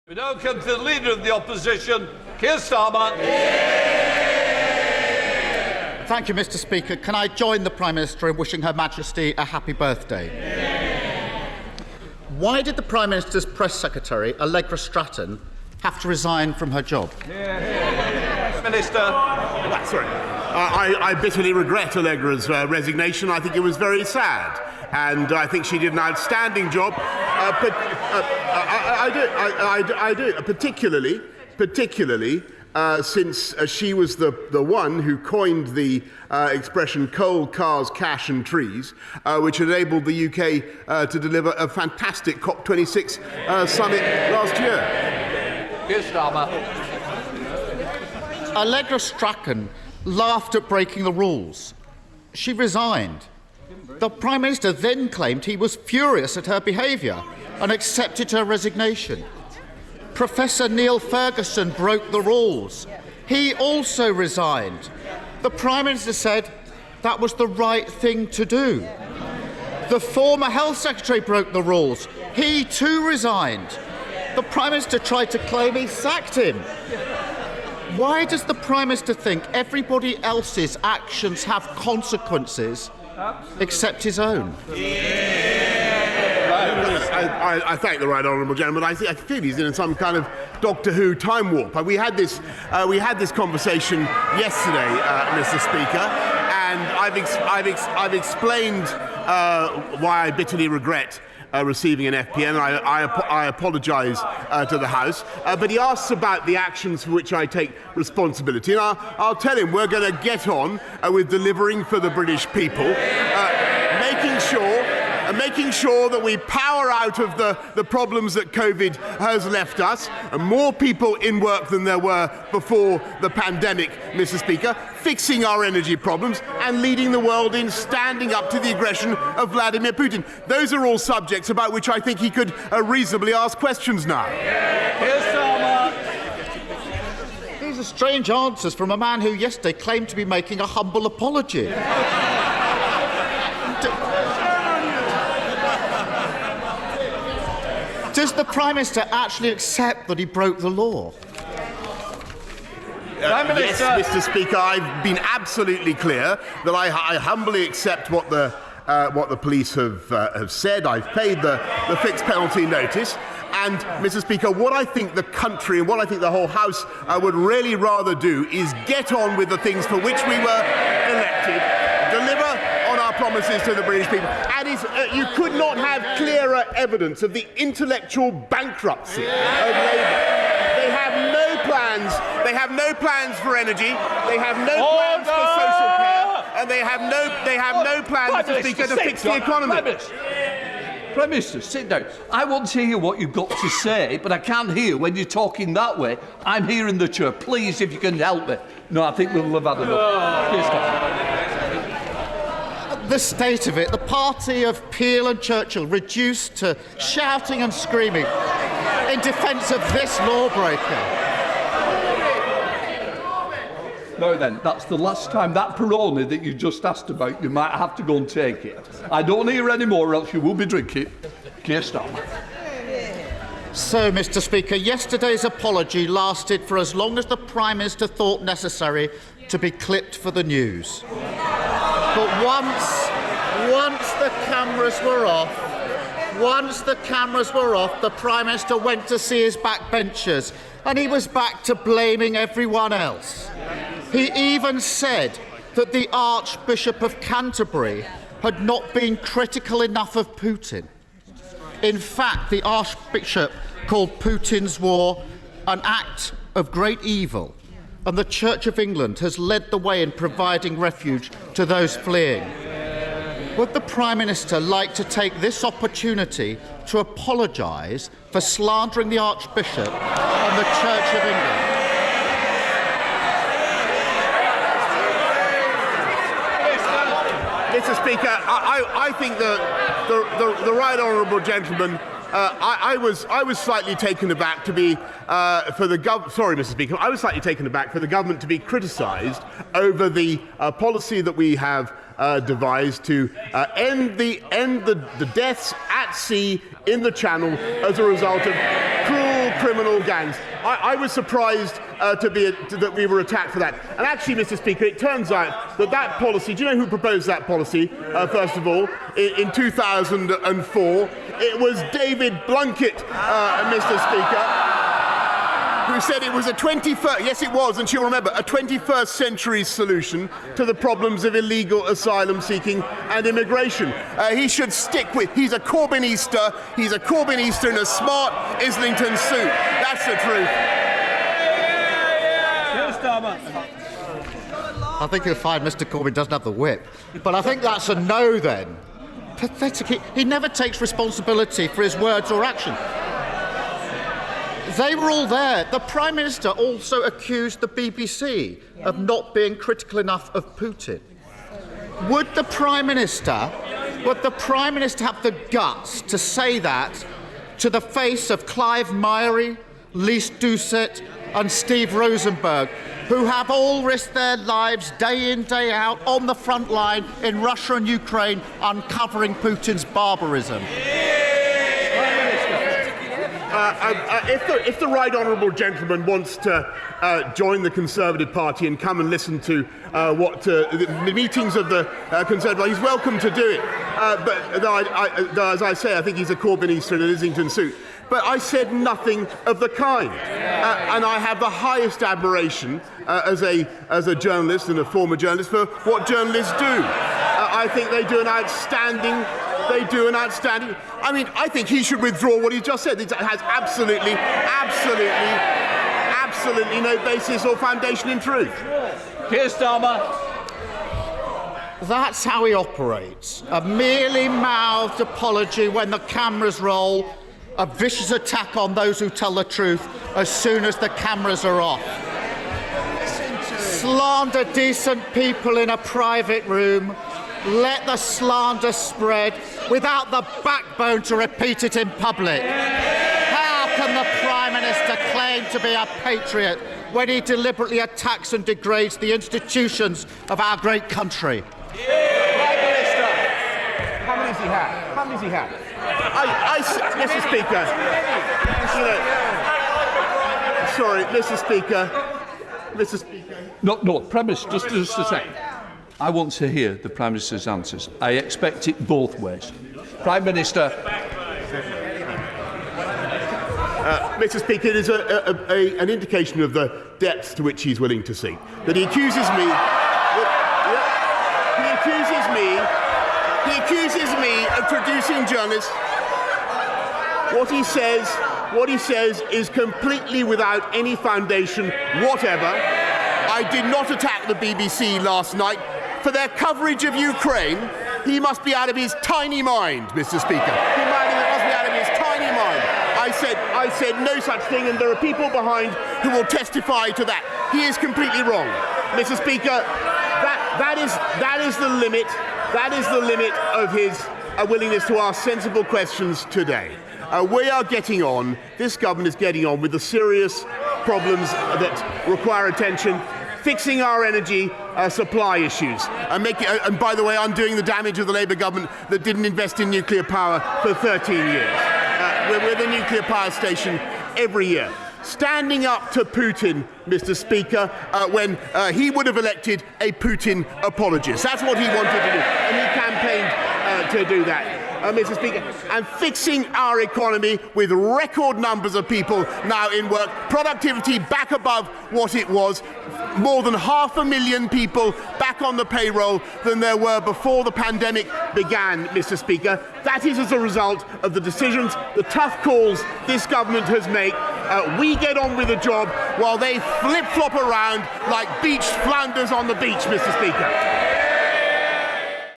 We now come to the Leader of the Opposition, Keir Starmer. Thank you, Mr Speaker. Can I join the Prime Minister in wishing Her Majesty a happy birthday? Why did the Prime Minister's Press Secretary, Allegra Stratton, have to resign from her job? Minister. I bitterly regret Allegra's resignation. I think it was very sad, and I think she did an outstanding job. I do, particularly since she was the one who coined the expression coal, cars, cash and trees, which enabled the UK to deliver a fantastic COP26 summit last year. Keir Starmer. Allegra Stratton laughed at breaking the rules. She resigned. The Prime Minister then claimed he was furious at her behaviour and accepted her resignation. Professor Neil Ferguson broke the rules. He also resigned. The Prime Minister said that was the right thing to do. The former Health Secretary broke the rules. He too resigned. The Prime Minister tried to claim he sacked him. Why does the Prime Minister think everybody else's actions have consequences except his own? I thank the right honourable gentleman. I feel he's in some kind of Doctor Who time warp. We had this conversation yesterday, Mr. Speaker, and I've explained why I bitterly regret receiving an FPN. I apologise to the House, but he asks about the actions for which I take responsibility, and I'll tell him we're going to get on with delivering for the British people, making sure that we power out of the problems that COVID has left us, and more people in work than there were before the pandemic, Mr. Speaker, fixing our energy problems and leading the world in standing up to the aggression of Vladimir Putin. Those are all subjects about which I think he could reasonably ask questions now. These are strange answers from a man who yesterday claimed to be making a humble apology. Does the Prime Minister actually accept that he broke the law? Yes, Mr. Speaker, I've been absolutely clear that I humbly accept what the police have said. I've paid the fixed penalty notice. And, Mr. Speaker, what I think the country and what I think the whole House would really rather do is get on with the things for which we were elected, deliver on our promises to the British people. And you could not have clearer evidence of the intellectual bankruptcy of Labour. They have no plans. They have no plans for energy. They have no plans for social care, and they have no plans, Mr. Speaker, to fix the economy. Prime Minister, sit down. I want to hear what you've got to say, but I can't hear when you're talking that way. I'm here in the chair. Please, if you can help me. No, I think we'll have had enough. The state of it, the party of Peel and Churchill reduced to shouting and screaming in defence of this lawbreaker. Now then, that's the last time. That Peroni that you just asked about, you might have to go and take it. I don't hear any more, or else you will be drinking. Keir Starmer. So, Mr. Speaker, yesterday's apology lasted for as long as the Prime Minister thought necessary to be clipped for the news. But once the cameras were off, the Prime Minister went to see his backbenchers, and he was back to blaming everyone else. He even said that the Archbishop of Canterbury had not been critical enough of Putin. In fact, the Archbishop called Putin's war an act of great evil, and the Church of England has led the way in providing refuge to those fleeing. Would the Prime Minister like to take this opportunity to apologise for slandering the Archbishop and the Church of England? Mr. Speaker, I think the right honourable gentleman. I was slightly taken aback to be Sorry, Mr. Speaker. I was slightly taken aback for the government to be criticised over the policy that we have devised to end the deaths at sea in the Channel as a result of cruel criminal gangs. I was surprised that we were attacked for that. And actually, Mr. Speaker, it turns out that policy, do you know who proposed that policy, first of all, in 2004? It was David Blunkett, Mr. Speaker, who said it was a 21st, yes it was, and she'll remember, a 21st century solution to the problems of illegal asylum seeking and immigration. He should stick with, he's a Corbynista in a smart Islington suit. That's the truth. I think you'll find Mr Corbyn doesn't have the whip. But I think that's a no then. Pathetic. He never takes responsibility for his words or action. They were all there. The Prime Minister also accused the BBC of not being critical enough of Putin. Would the Prime Minister have the guts to say that to the face of Clive Myrie, Lise Doucet and Steve Rosenberg, who have all risked their lives day in, day out on the front line in Russia and Ukraine, uncovering Putin's barbarism? If the right honourable gentleman wants to join the Conservative Party and come and listen to the meetings of the Conservative Party, he's welcome to do it. But as I say, I think he's a Corbynista in an Islington suit. But I said nothing of the kind, and I have the highest admiration as a journalist and a former journalist for what journalists do. I think they do an outstanding. I mean, I think he should withdraw what he just said. It has absolutely no basis or foundation in truth. Keir Starmer. That's how he operates. A merely mouthed apology when the cameras roll, a vicious attack on those who tell the truth as soon as the cameras are off. Slander decent people in a private room. Let the slander spread without the backbone to repeat it in public. How can the Prime Minister claim to be a patriot when he deliberately attacks and degrades the institutions of our great country? Prime Minister! How many does he have? Mr. Speaker. Sorry, Mr. Speaker. No, premise, just a second. I want to hear the Prime Minister's answers. I expect it both ways. Prime Minister. Mr. Speaker, it is an indication of the depths to which he's willing to sink. That he accuses me of traducing journalists. What he says is completely without any foundation whatever. I did not attack the BBC last night. For their coverage of Ukraine, he must be out of his tiny mind, Mr. Speaker. He must be out of his tiny mind. I said no such thing, and there are people behind who will testify to that. He is completely wrong, Mr. Speaker. That is the limit. That is the limit of his willingness to ask sensible questions today. We are getting on. This government is getting on with the serious problems that require attention. Fixing our energy supply issues and by the way, undoing the damage of the Labour government that didn't invest in nuclear power for 13 years. We're the nuclear power station every year. Standing up to Putin, Mr. Speaker, when he would have elected a Putin apologist. That's what he wanted to do, and he campaigned to do that. Mr. Speaker, and fixing our economy with record numbers of people now in work, productivity back above what it was, more than 500,000 people back on the payroll than there were before the pandemic began, Mr. Speaker. That is as a result of the decisions, the tough calls this government has made. We get on with the job while they flip-flop around like beached flounders on the beach, Mr. Speaker.